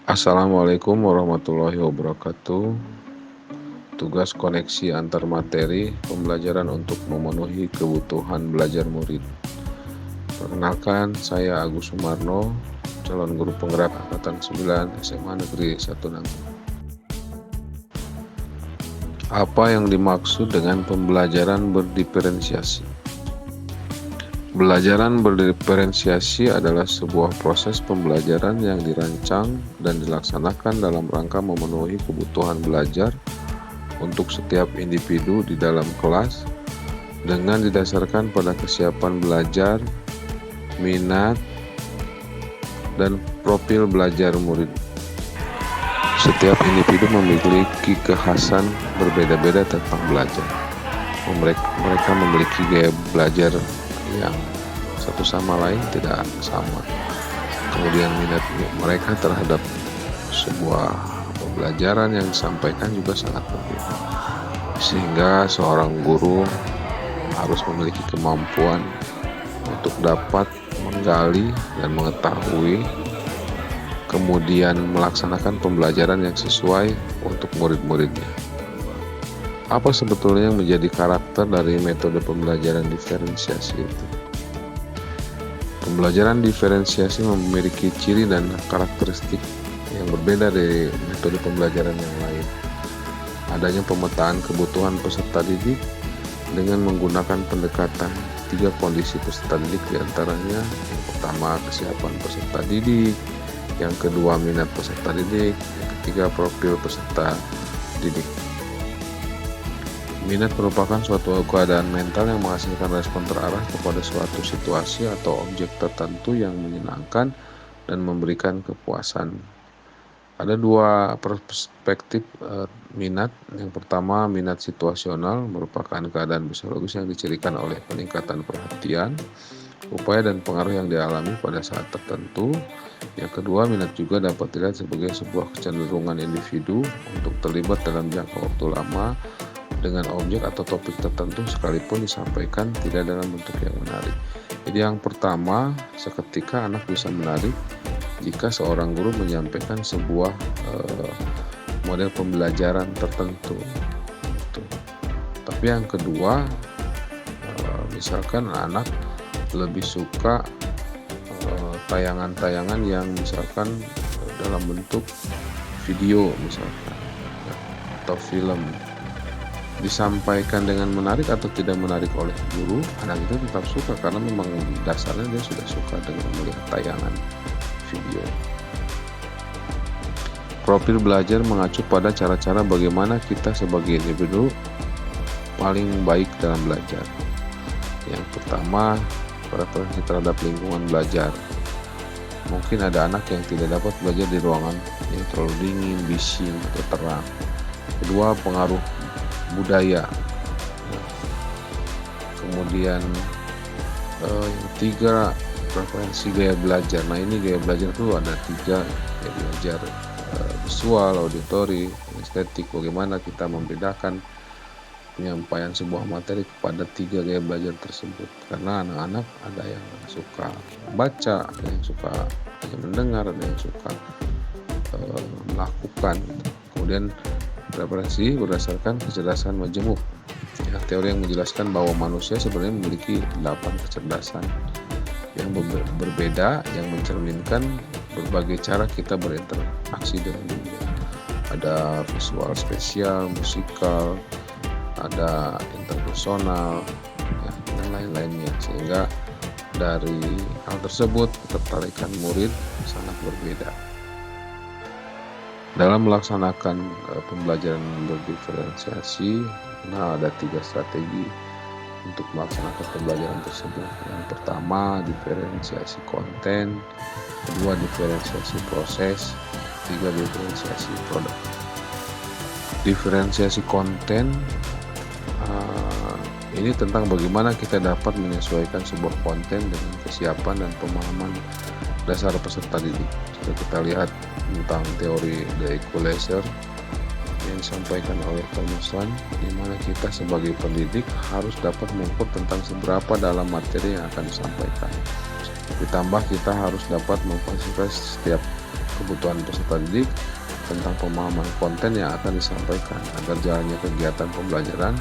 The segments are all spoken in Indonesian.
Assalamualaikum warahmatullahi wabarakatuh. Tugas koneksi antar materi pembelajaran untuk memenuhi kebutuhan belajar murid. Perkenalkan, saya Agus Sumarno, calon guru penggerak angkatan 9 SMA Negeri 1 Nanggung. Apa yang dimaksud dengan pembelajaran berdiferensiasi? Pembelajaran berdiferensiasi adalah sebuah proses pembelajaran yang dirancang dan dilaksanakan dalam rangka memenuhi kebutuhan belajar untuk setiap individu di dalam kelas dengan didasarkan pada kesiapan belajar, minat, dan profil belajar murid. Setiap individu memiliki kekhasan berbeda-beda tentang belajar. Mereka memiliki gaya belajar yang satu sama lain tidak sama. Kemudian minat mereka terhadap sebuah pembelajaran yang disampaikan juga sangat berbeda. Sehingga seorang guru harus memiliki kemampuan untuk dapat menggali dan mengetahui, kemudian melaksanakan pembelajaran yang sesuai untuk murid-muridnya. Apa sebetulnya yang menjadi karakter dari metode pembelajaran diferensiasi itu? Pembelajaran diferensiasi memiliki ciri dan karakteristik yang berbeda dari metode pembelajaran yang lain. Adanya pemetaan kebutuhan peserta didik dengan menggunakan pendekatan 3 kondisi peserta didik, diantaranya yang pertama kesiapan peserta didik, yang kedua minat peserta didik, yang ketiga profil peserta didik. Minat merupakan suatu keadaan mental yang menghasilkan respon terarah kepada suatu situasi atau objek tertentu yang menyenangkan dan memberikan kepuasan. Ada 2 perspektif minat. Yang pertama, minat situasional merupakan keadaan psikologis yang dicirikan oleh peningkatan perhatian, upaya dan pengaruh yang dialami pada saat tertentu. Yang kedua, minat juga dapat dilihat sebagai sebuah kecenderungan individu untuk terlibat dalam jangka waktu lama dengan objek atau topik tertentu sekalipun disampaikan tidak dalam bentuk yang menarik. Jadi yang pertama, seketika anak bisa menarik jika seorang guru menyampaikan sebuah model pembelajaran tertentu. Tapi yang kedua, misalkan anak lebih suka tayangan-tayangan yang misalkan dalam bentuk video misalkan atau film, disampaikan dengan menarik atau tidak menarik oleh guru, anak itu tetap suka karena memang dasarnya dia sudah suka dengan melihat tayangan video. Profil belajar mengacu pada cara-cara bagaimana kita sebagai individu paling baik dalam belajar. Yang pertama, preferensi terhadap lingkungan belajar. Mungkin ada anak yang tidak dapat belajar di ruangan yang terlalu dingin, bising, atau terang. Kedua, pengaruh budaya. Kemudian yang ketiga, preferensi gaya belajar. Nah, ini gaya belajar itu ada 3, gaya belajar visual, auditori, estetik. Bagaimana kita membedakan penyampaian sebuah materi kepada 3 gaya belajar tersebut, karena anak-anak ada yang suka baca, ada yang suka hanya mendengar, ada yang suka melakukan. Kemudian preferensi berdasarkan kecerdasan majemuk, ya, teori yang menjelaskan bahwa manusia sebenarnya memiliki 8 kecerdasan yang berbeda yang mencerminkan berbagai cara kita berinteraksi dengan dunia. Ada visual spesial, musikal, ada interpersonal, ya, dan lain-lainnya. Sehingga dari hal tersebut ketertarikan murid sangat berbeda. Dalam melaksanakan pembelajaran berdiferensiasi, nah ada 3 strategi untuk melaksanakan pembelajaran tersebut. Yang pertama, diferensiasi konten, kedua, diferensiasi proses, ketiga, diferensiasi produk. Diferensiasi konten ini tentang bagaimana kita dapat menyesuaikan sebuah konten dengan kesiapan dan pemahaman dasar peserta didik. Jika kita lihat tentang teori The Equalizer yang disampaikan oleh Thomas, di mana kita sebagai pendidik harus dapat mengukur tentang seberapa dalam materi yang akan disampaikan. Ditambah kita harus dapat memfasilitasi setiap kebutuhan peserta didik tentang pemahaman konten yang akan disampaikan agar jalannya kegiatan pembelajaran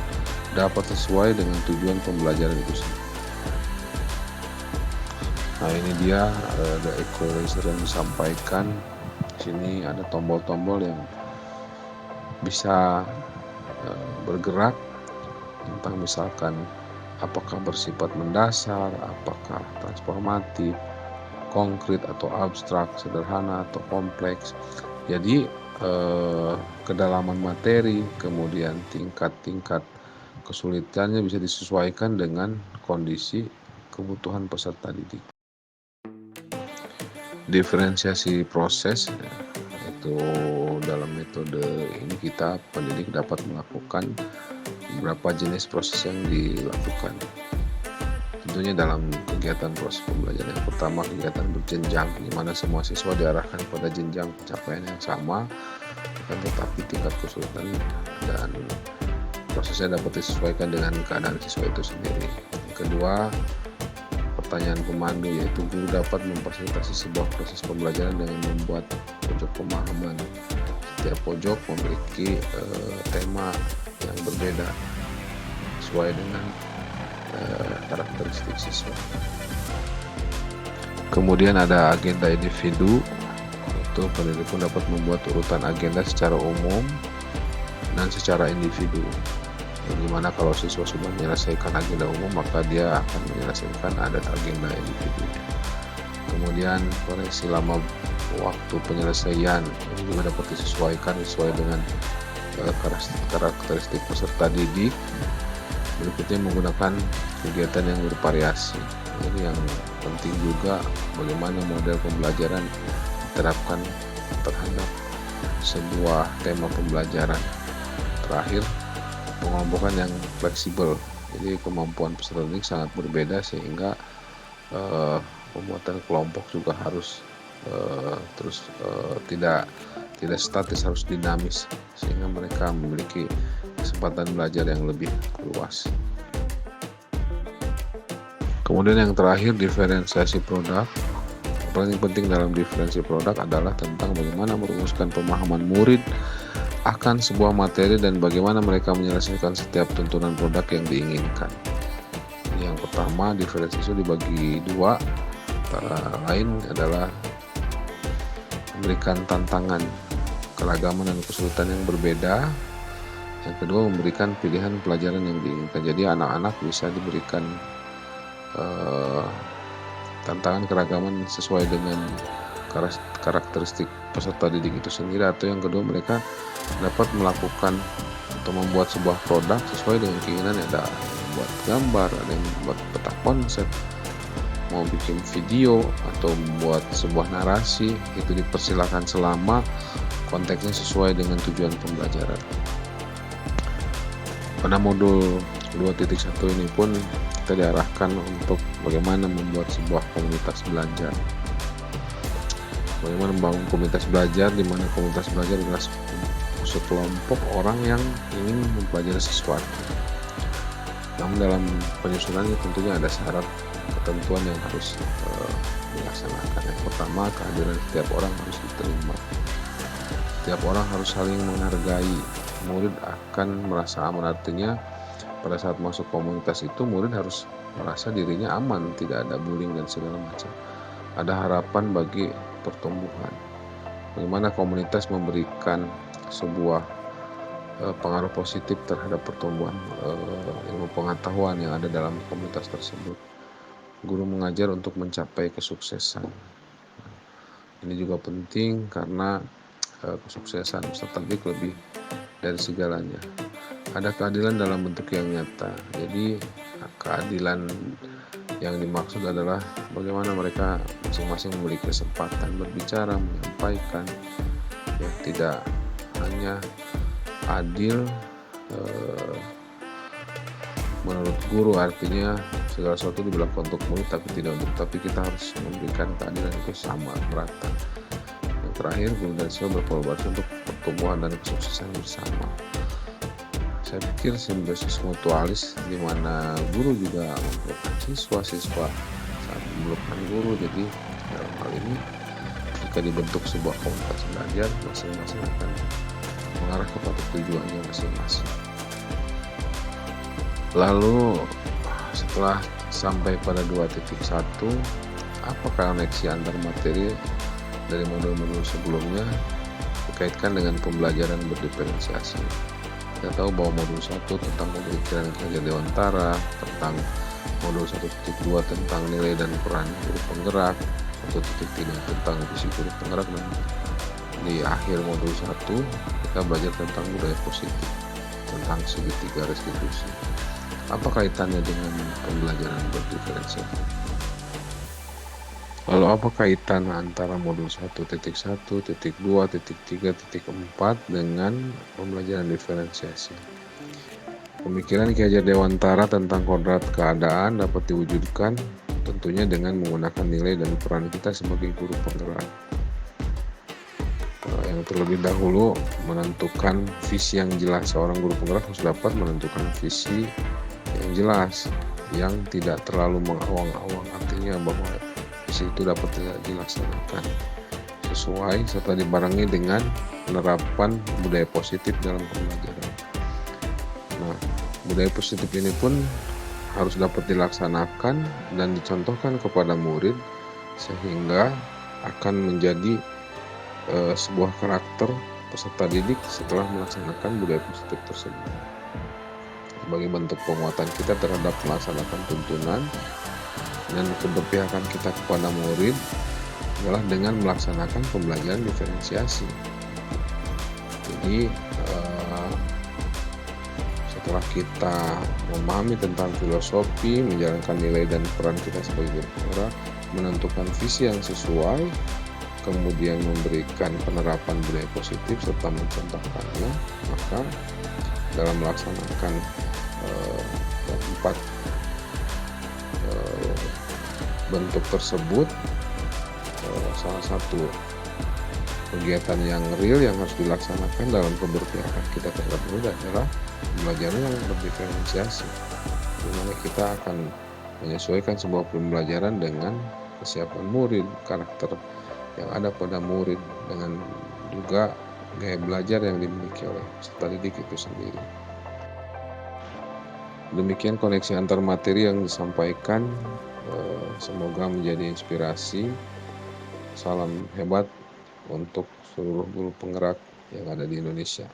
dapat sesuai dengan tujuan pembelajaran itu sendiri. Nah, ini dia ada equalizer yang disampaikan. Di sini ada tombol-tombol yang bisa bergerak tentang misalkan apakah bersifat mendasar, apakah transformatif, konkret atau abstrak, sederhana atau kompleks. Jadi kedalaman materi, kemudian tingkat-tingkat kesulitannya bisa disesuaikan dengan kondisi kebutuhan peserta didik. Diferensiasi proses, itu dalam metode ini kita pendidik dapat melakukan beberapa jenis proses yang dilakukan. Tentunya dalam kegiatan proses pembelajaran yang pertama, kegiatan berjenjang, di mana semua siswa diarahkan pada jenjang pencapaian yang sama, akan tetapi tingkat kesulitan dan prosesnya dapat disesuaikan dengan keadaan siswa itu sendiri. Yang kedua, pertanyaan pemandu, yaitu guru dapat memfasilitasi sebuah proses pembelajaran dengan membuat pojok pemahaman. Setiap pojok memiliki tema yang berbeda sesuai dengan karakteristik siswa. Kemudian ada agenda individu, itu pendidik pun dapat membuat urutan agenda secara umum dan secara individu. Dimana kalau siswa sudah menyelesaikan agenda umum, maka dia akan menyelesaikan ada agenda individu. Kemudian koreksi lama waktu penyelesaian, ini juga dapat disesuaikan sesuai dengan karakteristik peserta didik. Berikutnya menggunakan kegiatan yang bervariasi. Ini yang penting juga, bagaimana model pembelajaran diterapkan terhadap sebuah tema pembelajaran. Terakhir, pengelompokan yang fleksibel. Jadi kemampuan peserta didik sangat berbeda, sehingga pembuatan kelompok juga harus tidak statis, harus dinamis, sehingga mereka memiliki kesempatan belajar yang lebih luas. Kemudian yang terakhir, diferensiasi produk. Paling penting dalam diferensiasi produk adalah tentang bagaimana merumuskan pemahaman murid akan sebuah materi dan bagaimana mereka menyelesaikan setiap tuntunan produk yang diinginkan. Yang pertama, diferensiasi dibagi dua. Antara lain adalah memberikan tantangan, keragaman dan kesulitan yang berbeda. Yang kedua, memberikan pilihan pelajaran yang diinginkan. Jadi anak-anak bisa diberikan tantangan keragaman sesuai dengan karakteristik peserta didik itu sendiri. Atau yang kedua, mereka dapat melakukan atau membuat sebuah produk sesuai dengan keinginan. Ada yang membuat gambar, ada yang membuat peta konsep, mau bikin video atau membuat sebuah narasi. Itu dipersilakan selama konteksnya sesuai dengan tujuan pembelajaran. Pada modul 2.1 ini pun kita diarahkan untuk bagaimana membuat sebuah komunitas belajar. Bagaimana membangun komunitas belajar, di mana komunitas belajar adalah sekelompok orang yang ingin mempelajari sesuatu. Namun dalam penyusunannya tentunya ada syarat ketentuan yang harus dilaksanakan. Yang pertama, kehadiran setiap orang harus diterima. Setiap orang harus saling menghargai. Murid akan merasa aman, artinya pada saat masuk komunitas itu murid harus merasa dirinya aman, tidak ada bullying dan segala macam. Ada harapan bagi pertumbuhan. Bagaimana komunitas memberikan sebuah pengaruh positif terhadap pertumbuhan ilmu pengetahuan yang ada dalam komunitas tersebut. Guru mengajar untuk mencapai kesuksesan. Ini juga penting karena kesuksesan peserta didik lebih dari segalanya. Ada keadilan dalam bentuk yang nyata. Jadi keadilan yang dimaksud adalah bagaimana mereka masing-masing memiliki kesempatan berbicara, menyampaikan, ya, tidak hanya adil menurut guru, artinya segala sesuatu diberlakukan untuk murid tapi tidak untuk, tapi kita harus memberikan keadilan itu sama, merata. Yang terakhir, guru dan siswa berkolaborasi untuk pertumbuhan dan kesuksesan bersama. Saya pikir simbiosis mutualis, di mana guru juga memerlukan siswa saat memerlukan guru. Jadi dalam hal ini ketika dibentuk sebuah komunitas belajar, masing-masing akan mengarah kepada tujuannya masing-masing. Lalu setelah sampai pada 2.1, apa koneksi antar materi dari modul-modul sebelumnya dikaitkan dengan pembelajaran berdiferensiasi. Kita tahu bahwa modul 1 tentang pemikiran kinerja dewantara, tentang modul 1.2 tentang nilai dan peran guru penggerak, 1.3 tentang visi guru penggerak, dan di akhir modul 1 kita belajar tentang budaya positif, tentang segitiga restitusi. Apa kaitannya dengan pembelajaran berdiferensiasi? Lalu apa kaitan antara modul 1.1, titik 2, titik 3, titik 4 dengan pembelajaran diferensiasi? Pemikiran Ki Hajar Dewantara tentang kodrat keadaan dapat diwujudkan tentunya dengan menggunakan nilai dan peran kita sebagai guru penggerak. Yang terlebih dahulu menentukan visi yang jelas. Seorang guru penggerak harus dapat menentukan visi yang jelas, yang tidak terlalu mengawang-awang, artinya bahwa visi itu dapat dilaksanakan sesuai serta dibarengi dengan penerapan budaya positif dalam pembelajaran. Nah, budaya positif ini pun harus dapat dilaksanakan dan dicontohkan kepada murid sehingga akan menjadi sebuah karakter peserta didik setelah melaksanakan budaya positif tersebut. Sebagai bentuk penguatan kita terhadap melaksanakan tuntunan dan keberpihakan kita kepada murid adalah dengan melaksanakan pembelajaran diferensiasi. Jadi setelah kita memahami tentang filosofi, menjalankan nilai dan peran kita sebagai guru penggerak, menentukan visi yang sesuai, kemudian memberikan penerapan budaya positif serta mencontohkannya, maka dalam melaksanakan keempat bentuk tersebut, salah satu kegiatan yang real yang harus dilaksanakan dalam keberpihakan kita terhadap murid adalah pembelajaran yang berdiferensiasi, di mana kita akan menyesuaikan sebuah pembelajaran dengan kesiapan murid, karakter yang ada pada murid, dengan juga gaya belajar yang dimiliki oleh peserta didik itu sendiri. Demikian koneksi antar materi yang disampaikan, semoga menjadi inspirasi. Salam hebat untuk seluruh guru penggerak yang ada di Indonesia.